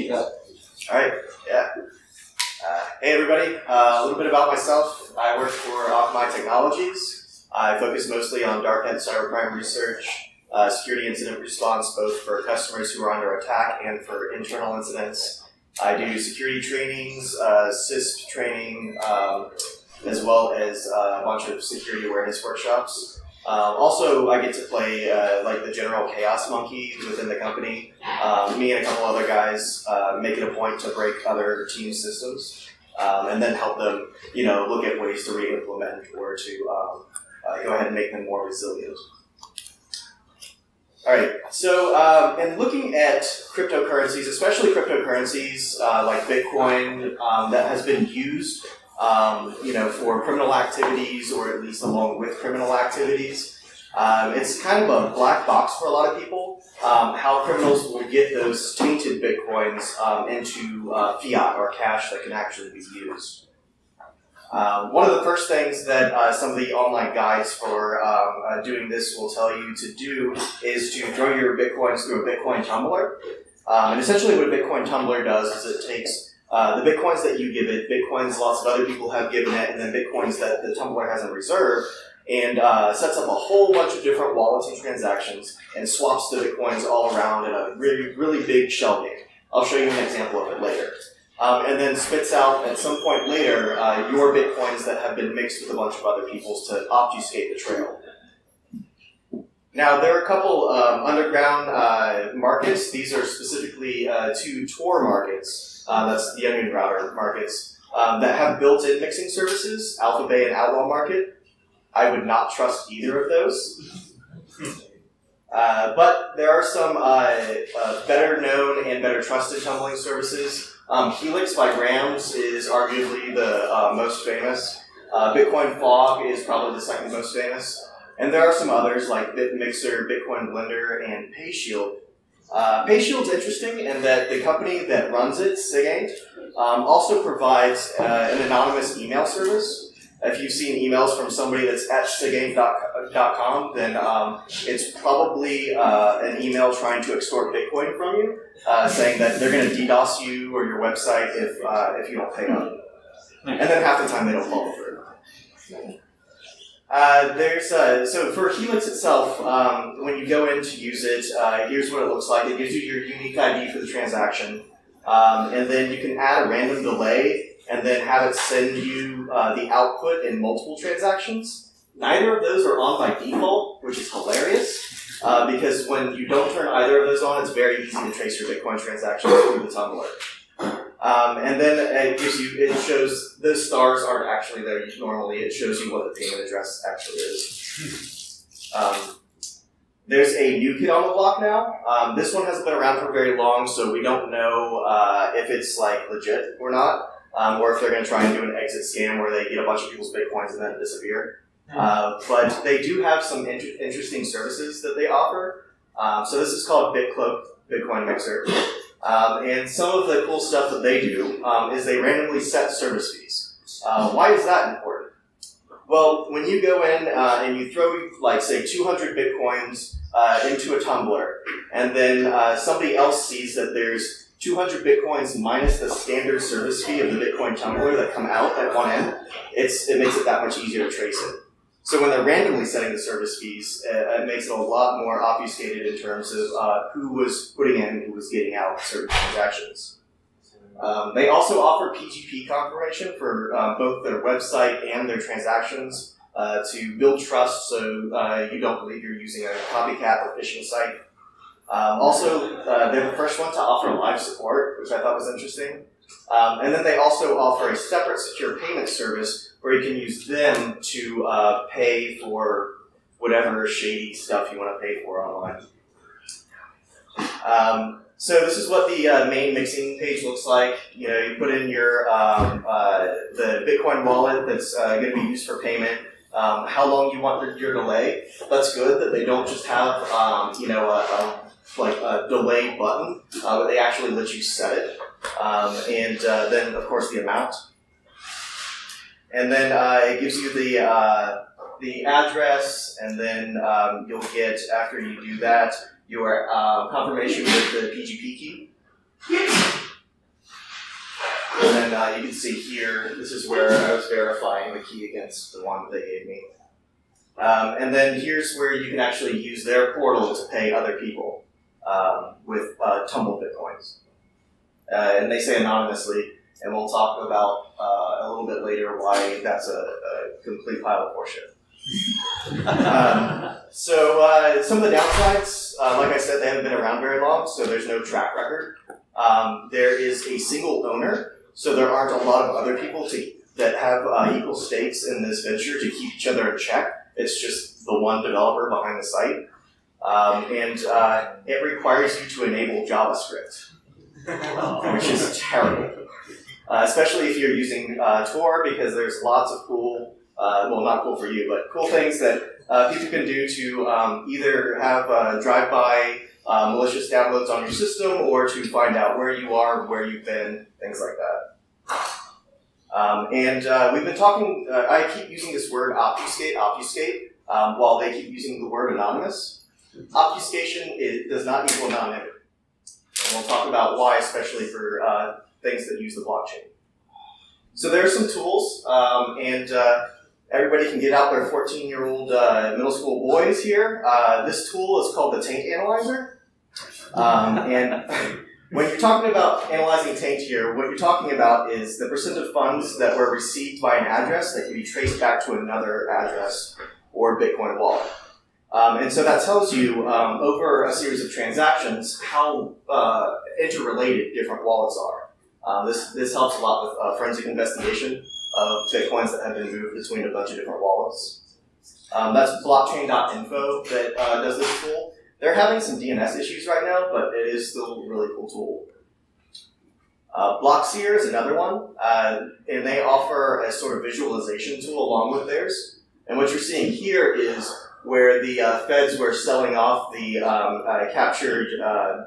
You bet. All right, yeah. Hey everybody, a little bit about myself. I work for Akamai Technologies. I focus mostly on darknet cybercrime research, security incident response, both for customers who are under attack and for internal incidents. I do security trainings, CISP training, as well as a bunch of security awareness workshops. Also, I get to play like the general chaos monkey within the company. Me and a couple other guys make it a point to break other team systems and then help them, look at ways to re-implement or to go ahead and make them more resilient. All right, so in looking at cryptocurrencies, especially cryptocurrencies like Bitcoin, that has been used for criminal activities, or at least along with criminal activities. It's kind of a black box for a lot of people, how criminals will get those tainted Bitcoins into fiat or cash that can actually be used. One of the first things that some of the online guides for doing this will tell you to do is to throw your Bitcoins through a Bitcoin tumbler. And essentially what a Bitcoin tumbler does is it takes the Bitcoins that you give it, Bitcoins lots of other people have given it, and then Bitcoins that the tumbler has in reserve, and sets up a whole bunch of different wallets and transactions and swaps the Bitcoins all around in a really, really big shell game. I'll show you an example of it later. And then spits out at some point later your Bitcoins that have been mixed with a bunch of other people's to obfuscate the trail. Now, there are a couple underground markets. These are specifically two Tor markets. That's the onion router markets that have built-in mixing services, Alpha Bay and Outlaw Market. I would not trust either of those. But there are some better known and better trusted tumbling services. Helix by Grams is arguably the most famous. Bitcoin Fog is probably the second most famous. And there are some others like BitMixer, Bitcoin Blender, and PayShield. PayShield's interesting in that the company that runs it, Sigint, also provides an anonymous email service. If you've seen emails from somebody that's at sigint.com, then it's probably an email trying to extort Bitcoin from you, saying that they're going to DDoS you or your website if you don't pay up. And then half the time they don't follow through. So for Helix itself, when you go in to use it, here's what it looks like. It gives you your unique ID for the transaction, and then you can add a random delay and then have it send you the output in multiple transactions. Neither of those are on by default, which is hilarious, because when you don't turn either of those on, it's very easy to trace your Bitcoin transactions through the tumbler. And then it shows the stars aren't actually there normally. It shows you what the payment address actually is. There's a new kid on the block now. This one hasn't been around for very long, so we don't know if it's like legit or not, or if they're going to try and do an exit scam where they get a bunch of people's Bitcoins and then disappear. But they do have some interesting services that they offer. So this is called Bitcloak, Bitcoin Mixer. And some of the cool stuff that they do is they randomly set service fees. Why is that important? Well, when you go in and you throw, like, say, 200 Bitcoins into a tumbler, and then somebody else sees that there's 200 Bitcoins minus the standard service fee of the Bitcoin tumbler that come out at one end, it makes it that much easier to trace it. So when they're randomly setting the service fees, it makes it a lot more obfuscated in terms of who was putting in and who was getting out certain transactions. They also offer PGP confirmation for both their website and their transactions to build trust so you don't believe you're using a copycat or phishing site. Also, they're the first one to offer live support, which I thought was interesting. And then they also offer a separate secure payment service where you can use them to pay for whatever shady stuff you want to pay for online. So this is what the main mixing page looks like. You put in your the Bitcoin wallet that's going to be used for payment, how long you want your delay. That's good that they don't just have a delay button, but they actually let you set it. And then, of course, the amount. And then it gives you the address, and then you'll get, after you do that, your confirmation with the PGP key. And then you can see here, this is where I was verifying the key against the one that they gave me. And then here's where you can actually use their portal to pay other people with tumbled bitcoins. And they say anonymously, and we'll talk about a little bit later why that's a complete pile of horseshit. So some of the downsides, like I said, they haven't been around very long, so there's no track record. There is a single owner, so there aren't a lot of other people that have equal stakes in this venture to keep each other in check. It's just the one developer behind the site. And it requires you to enable JavaScript, which is terrible. Especially if you're using Tor, because there's lots of cool, well, not cool for you, but cool things that people can do to either have drive-by malicious downloads on your system, or to find out where you are, where you've been, things like that. And we've been talking, I keep using this word obfuscate, while they keep using the word anonymous. Obfuscation does not equal anonymity. And we'll talk about why, especially for things that use the blockchain. So there are some tools, and everybody can get out their 14-year-old middle school boys here. This tool is called the Taint Analyzer. And when you're talking about analyzing taint here, what you're talking about is the percent of funds that were received by an address that can be traced back to another address or Bitcoin wallet. And so that tells you over a series of transactions how interrelated different wallets are. This helps a lot with forensic investigation of Bitcoins that have been moved between a bunch of different wallets. That's blockchain.info that does this tool. They're having some DNS issues right now, but it is still a really cool tool. Blockseer is another one, and they offer a sort of visualization tool along with theirs. And what you're seeing here is where the feds were selling off the captured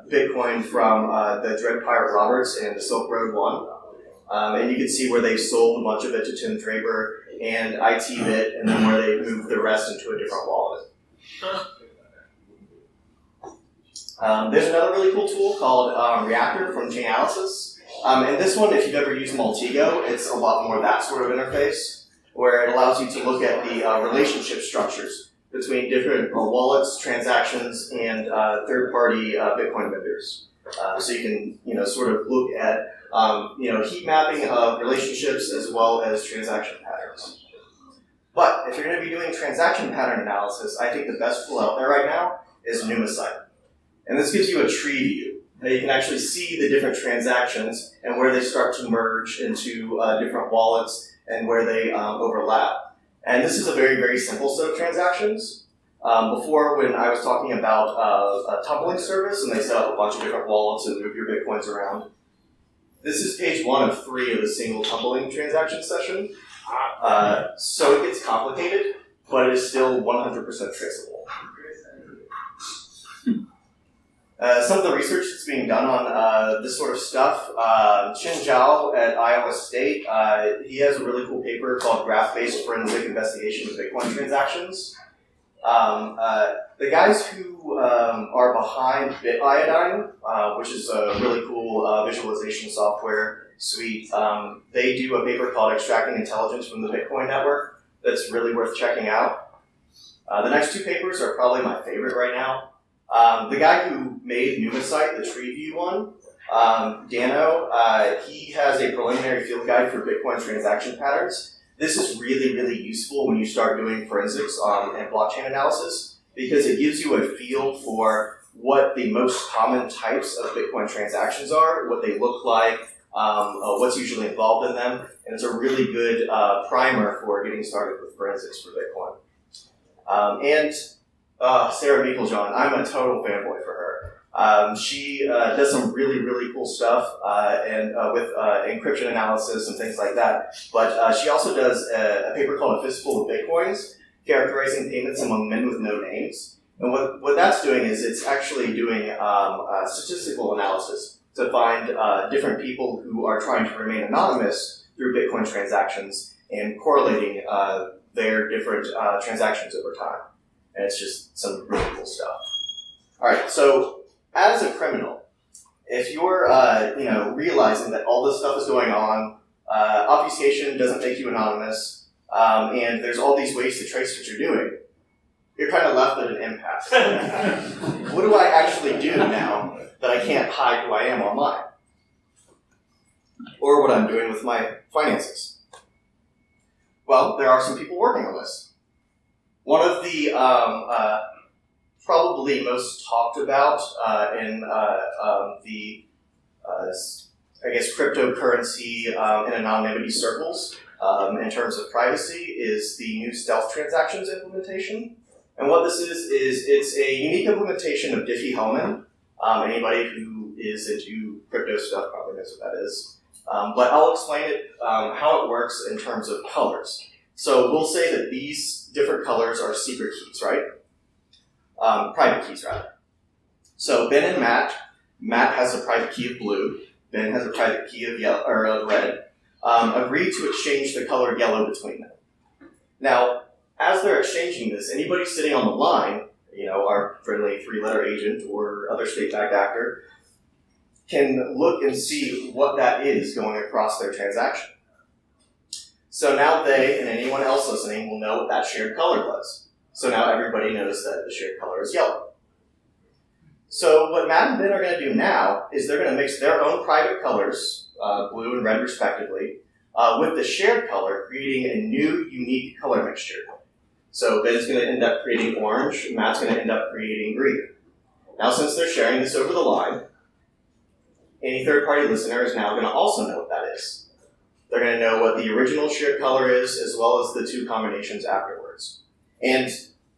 Bitcoin from the Dread Pirate Roberts and the Silk Road One. And you can see where they sold a bunch of it to Tim Draper and ITBit, and then where they moved the rest into a different wallet. There's another really cool tool called Reactor from Chainalysis. And this one, if you've ever used Multigo, it's a lot more that sort of interface, where it allows you to look at the relationship structures between different wallets, transactions, and third-party Bitcoin vendors. So you can, sort of look at, heat mapping of relationships as well as transaction patterns. But if you're going to be doing transaction pattern analysis, I think the best tool out there right now is Numisight. And this gives you a tree view. Now you can actually see the different transactions and where they start to merge into different wallets and where they overlap. And this is a very, very simple set of transactions. Before, when I was talking about a tumbling service, and they set up a bunch of different wallets and move your Bitcoins around. This is page 1 of 3 of the single tumbling transaction session. So it gets complicated, but it is still 100% traceable. Some of the research that's being done on this sort of stuff, Chen Zhao at Iowa State, he has a really cool paper called Graph-Based Forensic Investigation of Bitcoin Transactions. The guys who are behind BitIodine, which is a really cool visualization software suite, they do a paper called Extracting Intelligence from the Bitcoin Network that's really worth checking out. The next 2 papers are probably my favorite right now. The guy who made Numisight, the tree view one, Dano, he has a preliminary field guide for Bitcoin transaction patterns. This is really, really useful when you start doing forensics and blockchain analysis, because it gives you a feel for what the most common types of Bitcoin transactions are, what they look like, what's usually involved in them, and it's a really good primer for getting started with forensics for Bitcoin. Sarah Meiklejohn, I'm a total fanboy for her. She does some really, really cool stuff with encryption analysis and things like that. But she also does a paper called A Fistful of Bitcoins, characterizing payments among men with no names. And what that's doing is it's actually doing statistical analysis to find different people who are trying to remain anonymous through Bitcoin transactions and correlating their different transactions over time. And it's just some really cool stuff. All right, so as a criminal, if you're realizing that all this stuff is going on, obfuscation doesn't make you anonymous, and there's all these ways to trace what you're doing, you're kind of left at an impasse. What do I actually do now that I can't hide who I am online? Or what I'm doing with my finances? Well, there are some people working on this. One of the probably most talked about in the cryptocurrency and anonymity circles in terms of privacy is the new stealth transactions implementation. And what this is it's a unique implementation of Diffie-Hellman. Anybody who is into crypto stuff probably knows what that is. But I'll explain it, how it works in terms of colors. So we'll say that these different colors are secret keys, right? Private keys, rather. So Ben and Matt has a private key of blue, Ben has a private key of yellow or of red, agreed to exchange the color yellow between them. Now, as they're exchanging this, anybody sitting on the line, our friendly three-letter agent or other state-backed actor, can look and see what that is going across their transaction. So now they and anyone else listening will know what that shared color was. So now everybody knows that the shared color is yellow. So what Matt and Ben are going to do now is they're going to mix their own private colors, blue and red respectively, with the shared color, creating a new unique color mixture. So Ben's going to end up creating orange, Matt's going to end up creating green. Now since they're sharing this over the line, any third-party listener is now going to also know what that is. They're going to know what the original shared color is, as well as the two combinations afterwards. And,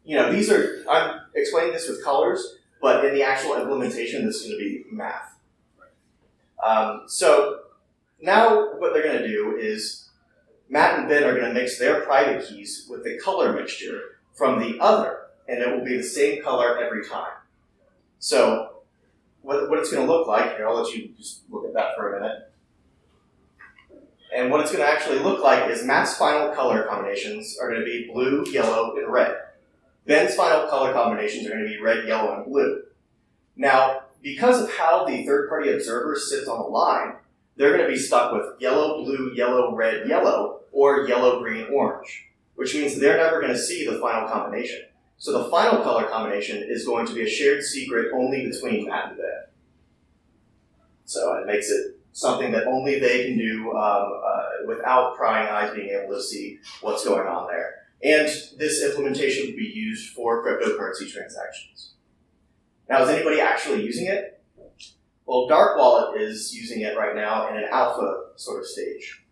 I'm explaining this with colors, but in the actual implementation, this is going to be math. So now what they're going to do is Matt and Ben are going to mix their private keys with the color mixture from the other, and it will be the same color every time. So what it's going to look like, here, I'll let you just look at that for a minute. And what it's going to actually look like is Matt's final color combinations are going to be blue, yellow, and red. Ben's final color combinations are going to be red, yellow, and blue. Now, because of how the third-party observer sits on the line, they're going to be stuck with yellow, blue, yellow, red, yellow, or yellow, green, orange, which means they're never going to see the final combination. So the final color combination is going to be a shared secret only between Matt and Ben. So it makes it something that only they can do without prying eyes being able to see what's going on there. And this implementation will be used for cryptocurrency transactions. Now, is anybody actually using it? Well, DarkWallet is using it right now in an alpha sort of stage.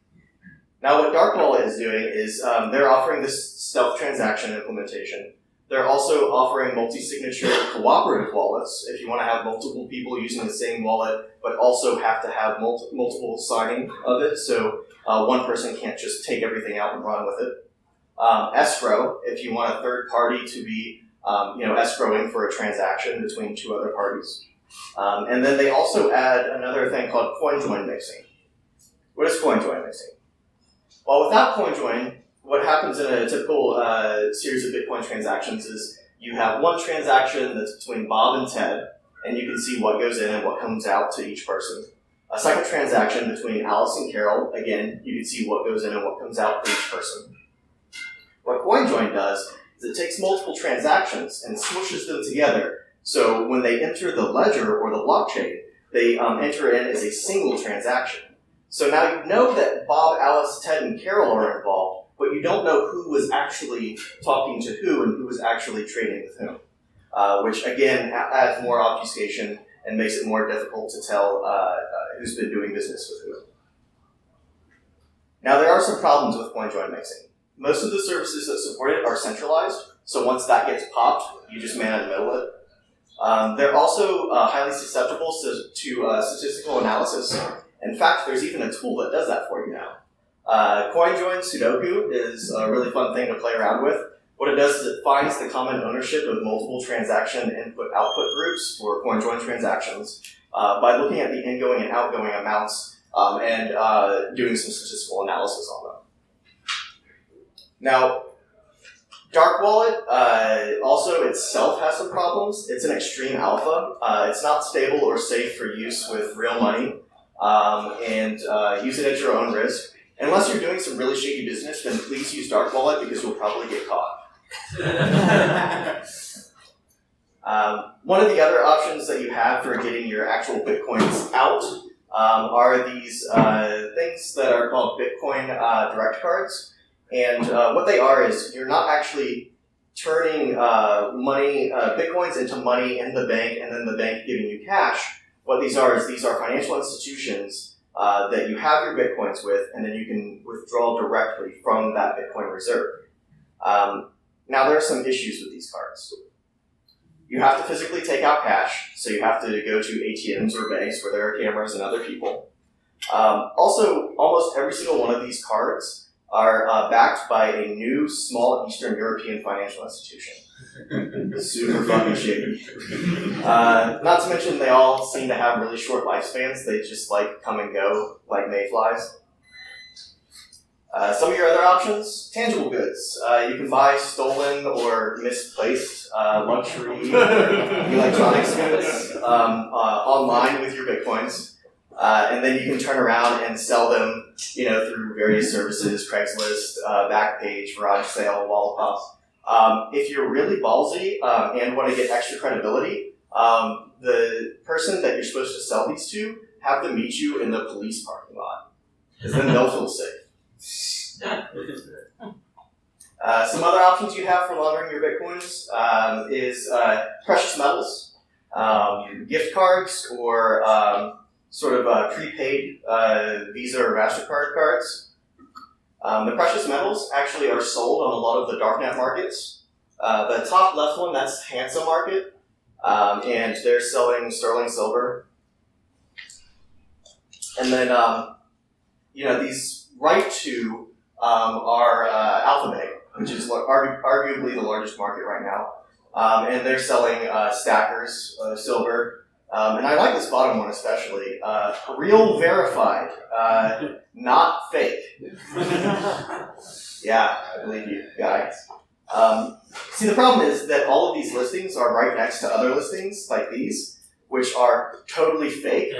Now, what DarkWallet is doing is they're offering this stealth transaction implementation. They're also offering multi-signature cooperative wallets if you want to have multiple people using the same wallet, but also have to have multiple signing of it, so one person can't just take everything out and run with it. Escrow, if you want a third party to be escrowing for a transaction between two other parties. And then they also add another thing called CoinJoin Mixing. What is CoinJoin Mixing? Well, without CoinJoin, what happens in a typical series of Bitcoin transactions is you have one transaction that's between Bob and Ted, and you can see what goes in and what comes out to each person. A second transaction between Alice and Carol, again, you can see what goes in and what comes out for each person. What CoinJoin does is it takes multiple transactions and smooshes them together, so when they enter the ledger or the blockchain, they enter in as a single transaction. So now you know that Bob, Alice, Ted, and Carol are involved, but you don't know who was actually talking to who and who was actually trading with whom, which again adds more obfuscation and makes it more difficult to tell who's been doing business with who. Now there are some problems with CoinJoin Mixing. Most of the services that support it are centralized, so once that gets popped, you just man in the middle of it. They're also highly susceptible to statistical analysis. In fact, there's even a tool that does that for you now. CoinJoin Sudoku is a really fun thing to play around with. What it does is it finds the common ownership of multiple transaction input-output groups for CoinJoin transactions by looking at the ingoing and outgoing amounts and doing some statistical analysis on them. Now, DarkWallet also itself has some problems. It's an extreme alpha. It's not stable or safe for use with real money, and use it at your own risk. Unless you're doing some really shady business, then please use DarkWallet because you'll probably get caught. One of the other options that you have for getting your actual Bitcoins out are these things that are called Bitcoin direct cards. And what they are is you're not actually turning Bitcoins into money in the bank and then the bank giving you cash. What these are financial institutions that you have your Bitcoins with, and then you can withdraw directly from that Bitcoin reserve. Now there are some issues with these cards. You have to physically take out cash, so you have to go to ATMs or banks where there are cameras and other people. Also, almost every single one of these cards are backed by a new small Eastern European financial institution. Super fucking shady. Not to mention they all seem to have really short lifespans. They just come and go like mayflies. Some of your other options, tangible goods. You can buy stolen or misplaced luxury electronics goods online with your Bitcoins. And then you can turn around and sell them, through various services, Craigslist, Backpage, Garage Sale, Wallapop. If you're really ballsy and want to get extra credibility, the person that you're supposed to sell these to, have them meet you in the police parking lot, because then they'll feel safe. Some other options you have for laundering your Bitcoins is precious metals, gift cards, or prepaid Visa or MasterCard cards. The precious metals actually are sold on a lot of the darknet markets. The top left one, that's Hansa Market, and they're selling sterling silver. And then, these right two are Alphabet, which is arguably the largest market right now. And they're selling stackers of silver. And I like this bottom one especially. Real verified, not fake. Yeah, I believe you, guys. See, the problem is that all of these listings are right next to other listings like these, which are totally fake.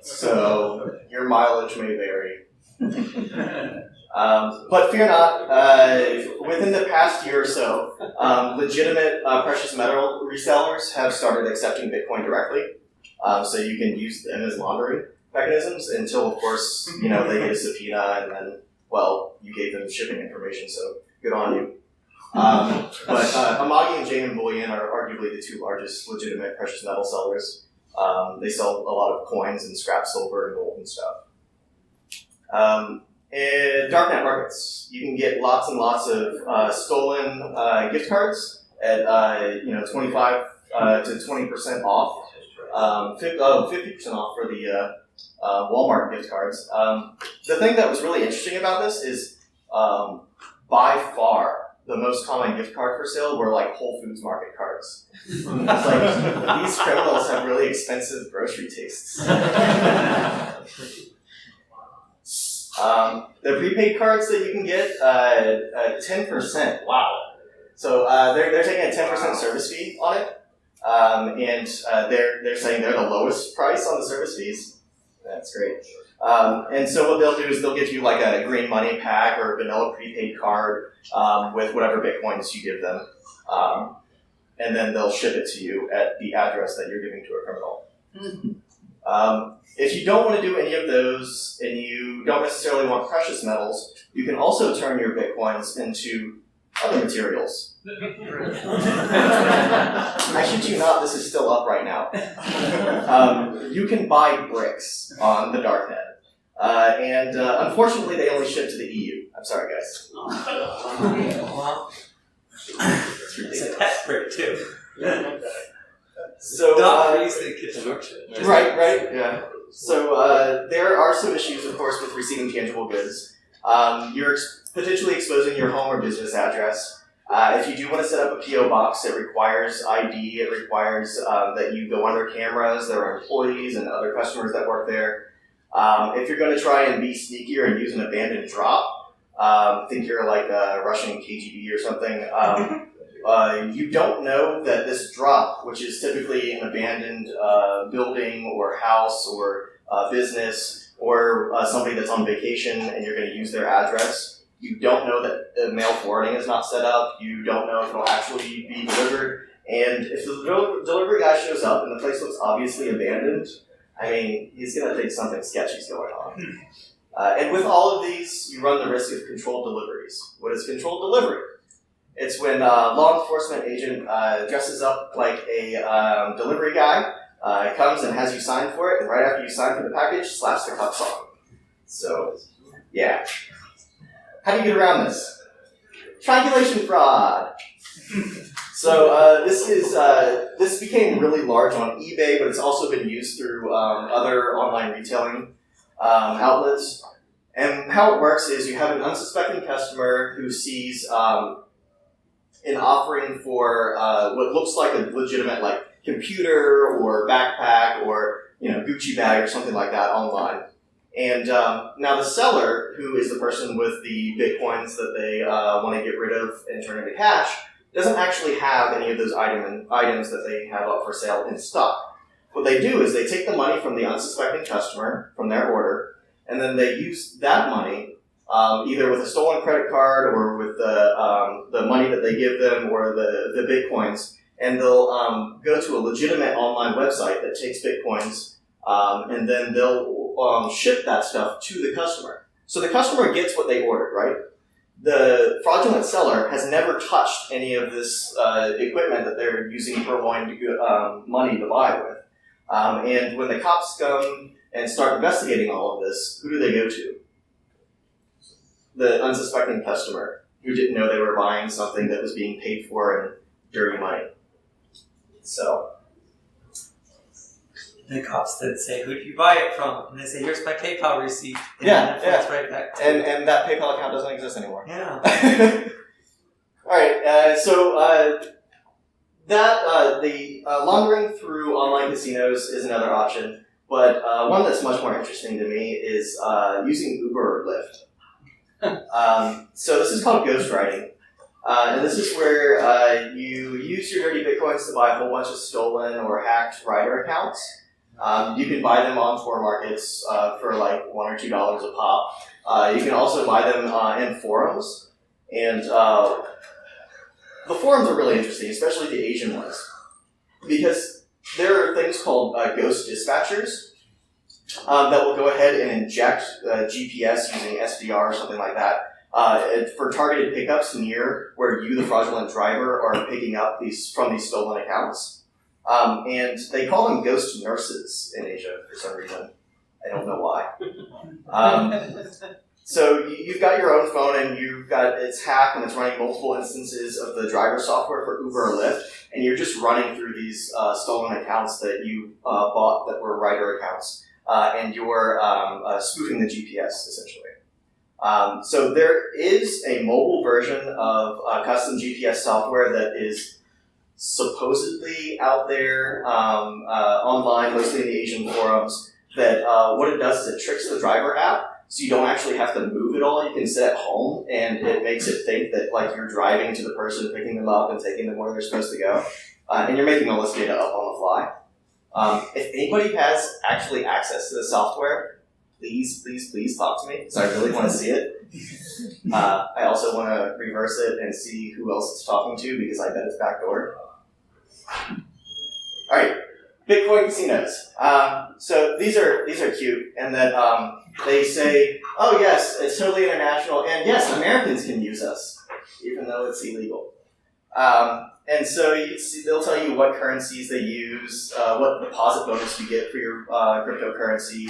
So your mileage may vary. But fear not, within the past year or so, legitimate precious metal resellers have started accepting Bitcoin directly. So you can use them as laundering mechanisms until, of course, they get a subpoena and then, you gave them shipping information, so good on you. But Amagi and Jane and Bullion are arguably the two largest legitimate precious metal sellers. They sell a lot of coins and scrap silver and gold and stuff. In darknet markets, you can get lots and lots of stolen gift cards at 25 to 20% off, 50% off for the Walmart gift cards. The thing that was really interesting about this is by far the most common gift card for sale were Whole Foods market cards. It's these criminals have really expensive grocery tastes. The prepaid cards that you can get, 10%. Wow. So they're taking a 10% service fee on it, and they're saying they're the lowest price on the service fees. That's great. And so what they'll do is they'll give you a green money pack or a vanilla prepaid card with whatever Bitcoins you give them, and then they'll ship it to you at the address that you're giving to a criminal. If you don't want to do any of those and you don't necessarily want precious metals, you can also turn your Bitcoins into other materials. I shit you not, this is still up right now. You can buy bricks on the darknet. And unfortunately, they only ship to the EU. I'm sorry, guys. It's a pet brick, too. So, right, yeah. So there are some issues, of course, with receiving tangible goods. You're potentially exposing your home or business address. If you do want to set up a PO box, it requires ID. It requires that you go under cameras. There are employees and other customers that work there. If you're going to try and be sneakier and use an abandoned drop, think you're like a Russian KGB or something. You don't know that this drop, which is typically an abandoned building or house or business or somebody that's on vacation and you're going to use their address, you don't know that the mail forwarding is not set up. You don't know if it'll actually be delivered. And if the delivery guy shows up and the place looks obviously abandoned, I mean, he's going to think something sketchy's going on. And with all of these, you run the risk of controlled deliveries. What is controlled delivery? It's when a law enforcement agent dresses up like a delivery guy, comes and has you sign for it, and right after you sign for the package, slaps the cuffs on. So, yeah. How do you get around this? Triangulation fraud. So this became really large on eBay, but it's also been used through other online retailing outlets. And how it works is you have an unsuspecting customer who sees an offering for what looks like a legitimate like computer or backpack or Gucci bag or something like that online. And now the seller, who is the person with the bitcoins that they want to get rid of and turn into cash, doesn't actually have any of those items that they have up for sale in stock. What they do is they take the money from the unsuspecting customer, from their order, and then they use that money either with a stolen credit card or with the money that they give them or the bitcoins, and they'll go to a legitimate online website that takes bitcoins, and then they'll ship that stuff to the customer. So the customer gets what they ordered, right? The fraudulent seller has never touched any of this equipment that they're using purloined money to buy with. And when the cops come and start investigating all of this, who do they go to? The unsuspecting customer who didn't know they were buying something that was being paid for in dirty money. So the cops then say, "Who did you buy it from?" And they say, "Here's my PayPal receipt." And yeah, then right back to and that PayPal account doesn't exist anymore. Yeah. All right. So the laundering through online casinos is another option, but one that's much more interesting to me is using Uber or Lyft. So this is called ghostwriting. And this is where you use your dirty bitcoins to buy a whole bunch of stolen or hacked rider accounts. You can buy them on Tor markets for like $1 or $2 a pop. You can also buy them in forums. And the forums are really interesting, especially the Asian ones, because there are things called ghost dispatchers that will go ahead and inject GPS using SDR or something like that. For targeted pickups near where you, the fraudulent driver, are picking up from these stolen accounts. And they call them ghost nurses in Asia for some reason. I don't know why. So you've got your own phone and it's hacked and it's running multiple instances of the driver software for Uber or Lyft, and you're just running through these stolen accounts that you bought that were rider accounts, and you're spoofing the GPS essentially. So there is a mobile version of custom GPS software that is supposedly out there online, mostly in the Asian forums, that what it does is it tricks the driver app, so you don't actually have to move at all. You can sit at home, and it makes it think that like you're driving to the person, picking them up, and taking them where they're supposed to go, and you're making all this data up on the fly. If anybody has actually access to the software, please talk to me, because I really want to see it. I also want to reverse it and see who else it's talking to, because I bet it's backdoored. All right, Bitcoin casinos. So these are cute, and then they say, "Oh yes, it's totally international, and yes, Americans can use us, even though it's illegal." And so you can see they'll tell you what currencies they use, what deposit bonus you get for your cryptocurrency,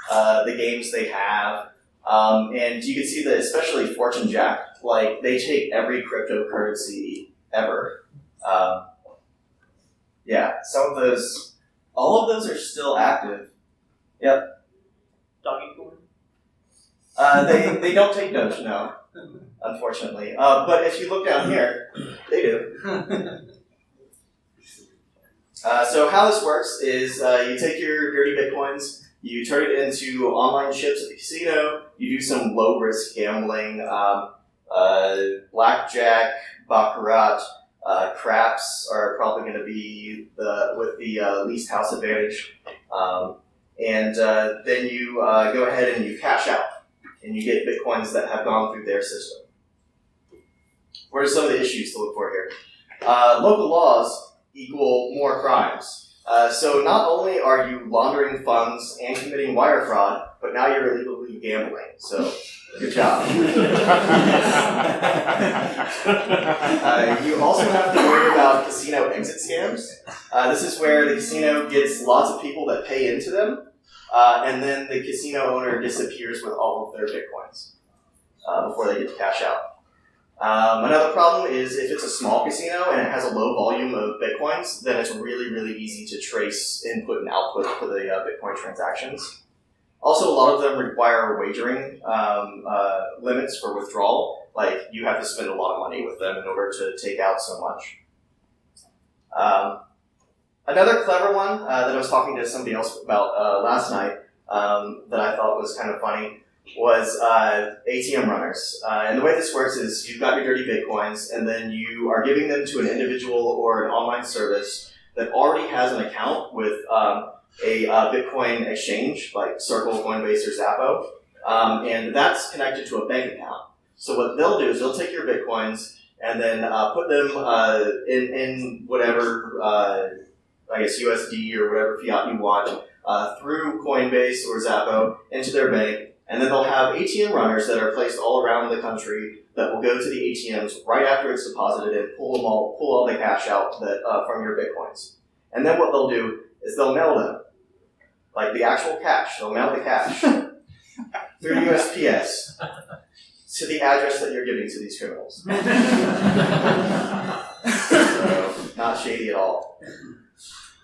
the games they have. And you can see that especially Fortune Jack, like they take every cryptocurrency ever. Yeah, all of those are still active. Yep. Dogecoin? They don't take Doge, no, unfortunately. But if you look down here, they do. So how this works is you take your dirty bitcoins, You turn it into online chips at the casino. You do some low-risk gambling, blackjack, baccarat, craps are probably going to be with the least house advantage. And then you go ahead and you cash out, and you get Bitcoins that have gone through their system. What are some of the issues to look for here? Local laws equal more crimes. So not only are you laundering funds and committing wire fraud, but now you're illegally gambling. So good job. You also have to worry about casino exit scams. This is where the casino gets lots of people that pay into them, and then the casino owner disappears with all of their Bitcoins before they get to cash out. Another problem is if it's a small casino and it has a low volume of Bitcoins, then it's really, really easy to trace input and output for the Bitcoin transactions. Also, a lot of them require wagering limits for withdrawal. Like, you have to spend a lot of money with them in order to take out so much. Another clever one that I was talking to somebody else about last night that I thought was kind of funny was ATM Runners. And the way this works is you've got your dirty Bitcoins, and then you are giving them to an individual or an online service that already has an account with a Bitcoin exchange, like Circle, Coinbase, or Zappo, and that's connected to a bank account. So what they'll do is they'll take your Bitcoins and then put them in whatever, I guess USD or whatever fiat you want, through Coinbase or Zappo into their bank. And then they'll have ATM runners that are placed all around the country that will go to the ATMs right after it's deposited and pull all the cash out that from your Bitcoins. And then what they'll do is they'll mail them, like the actual cash. They'll mail the cash through USPS to the address that you're giving to these criminals. So, not shady at all.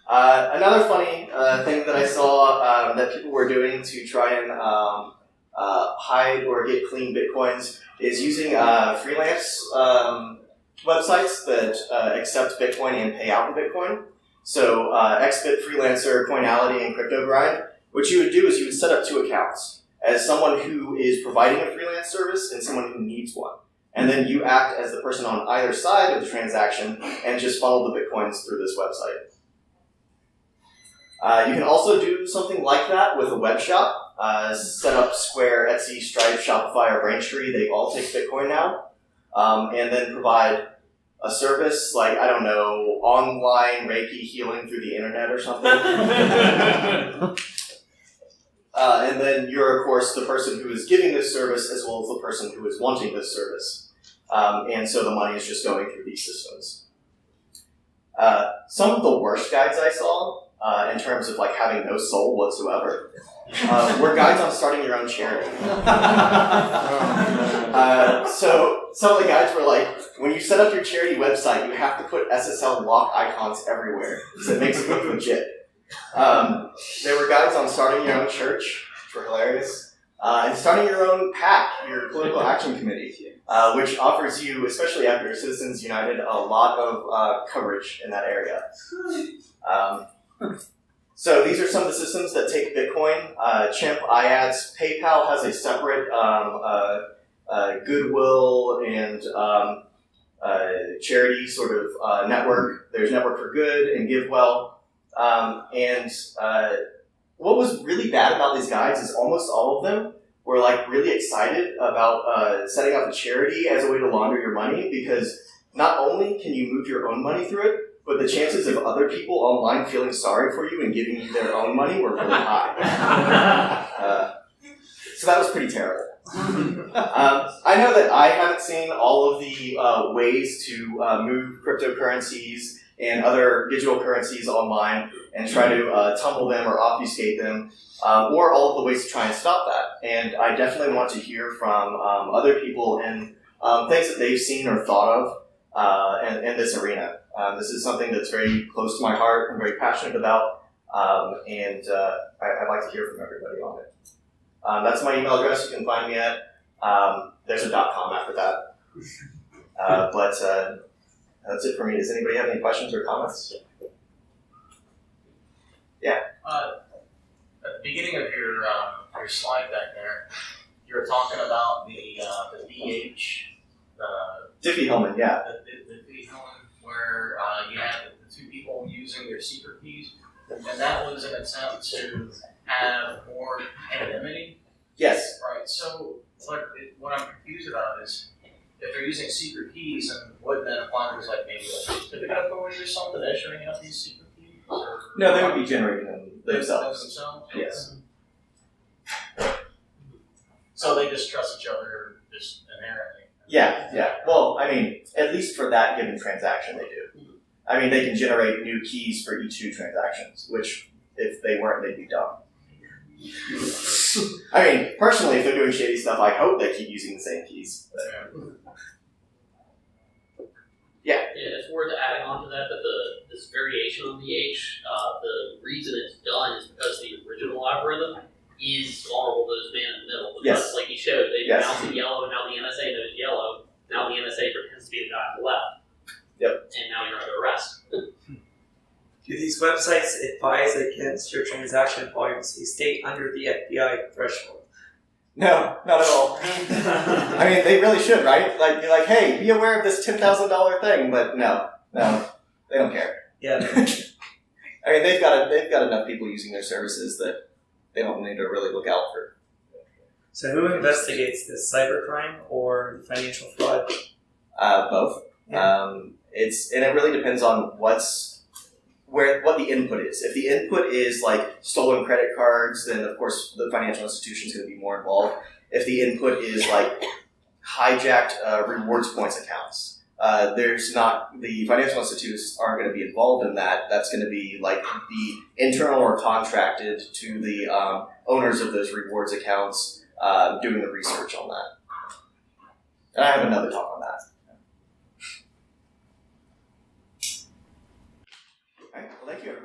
Another funny thing that I saw that people were doing to try and hide or get clean Bitcoins is using freelance websites that accept Bitcoin and pay out the Bitcoin. So Xbit, Freelancer, Coinality, and CryptoGrind. What you would do is you would set up two accounts as someone who is providing a freelance service and someone who needs one. And then you act as the person on either side of the transaction and just funnel the Bitcoins through this website. You can also do something like that with a web shop. Set up Square, Etsy, Stripe, Shopify, or Braintree. They all take Bitcoin now. And then provide a service like, I don't know, online Reiki healing through the internet or something. And then you're, of course, the person who is giving this service as well as the person who is wanting this service. And so the money is just going through these systems. Some of the worst guides I saw in terms of like having no soul whatsoever were guides on starting your own charity. So some of the guides were like, when you set up your charity website, you have to put SSL lock icons everywhere because it makes it look legit. There were guides on starting your own church, which were hilarious, and starting your own PAC, your political action committee, which offers you, especially after Citizens United, a lot of coverage in that area. So these are some of the systems that take Bitcoin. Chimp, IADS, PayPal has a separate Goodwill and charity sort of network. There's Network for Good and GiveWell. And what was really bad about these guides is almost all of them were like really excited about setting up a charity as a way to launder your money, because not only can you move your own money through it, but the chances of other people online feeling sorry for you and giving you their own money were really high. So that was pretty terrible. I know that I haven't seen all of the ways to move cryptocurrencies and other digital currencies online and try to tumble them or obfuscate them, or all of the ways to try and stop that. And I definitely want to hear from other people and things that they've seen or thought of in this arena. This is something that's very close to my heart and very passionate about, and I'd like to hear from everybody on it. That's my email address. You can find me at. There's a .com after that. But that's it for me. Does anybody have any questions or comments? Yeah. At the beginning of your slide deck there, you were talking about the DH, Diffie-Hellman, yeah. the Diffie-Hellman, where you had the two people using their secret keys, and that was an attempt to have more anonymity. Yes. Right. So, what I'm confused about is if they're using secret keys, and wouldn't that apply to like maybe like certificate authorities or something issuing out these secret keys? Or No, they would be generating them themselves. Yes. So they just trust each other just inherently. Yeah. Well, I mean, at least for that given transaction, they do. I mean, they can generate new keys for each two transactions, which if they weren't, they'd be dumb. I mean, personally, if they're doing shady stuff, I hope they keep using the same keys. Yeah, it's worth adding on to that, but this variation on the H, the reason it's done is because the original algorithm is vulnerable to those man in the middle. Because, like you showed, they announced it yellow, and now the NSA knows yellow. Now the NSA pretends to be the guy on the left. Yep. And now you're under arrest. Do these websites advise against your transaction volumes to stay under the FBI threshold? No, not at all. I mean, they really should, right? Like, you're like, hey, be aware of this $10,000 thing, but no, they don't care. Yeah. I mean, they've got enough people using their services that they don't need to really look out for. So who investigates this, cybercrime or the financial fraud? Both. Yeah. It really depends on what the input is. If the input is like stolen credit cards, then of course the financial institution is going to be more involved. If the input is like hijacked rewards points accounts, the financial institutions aren't going to be involved in that. That's going to be like the internal or contracted to the owners of those rewards accounts doing the research on that. And I have another talk on that. All right, well, thank you, everybody.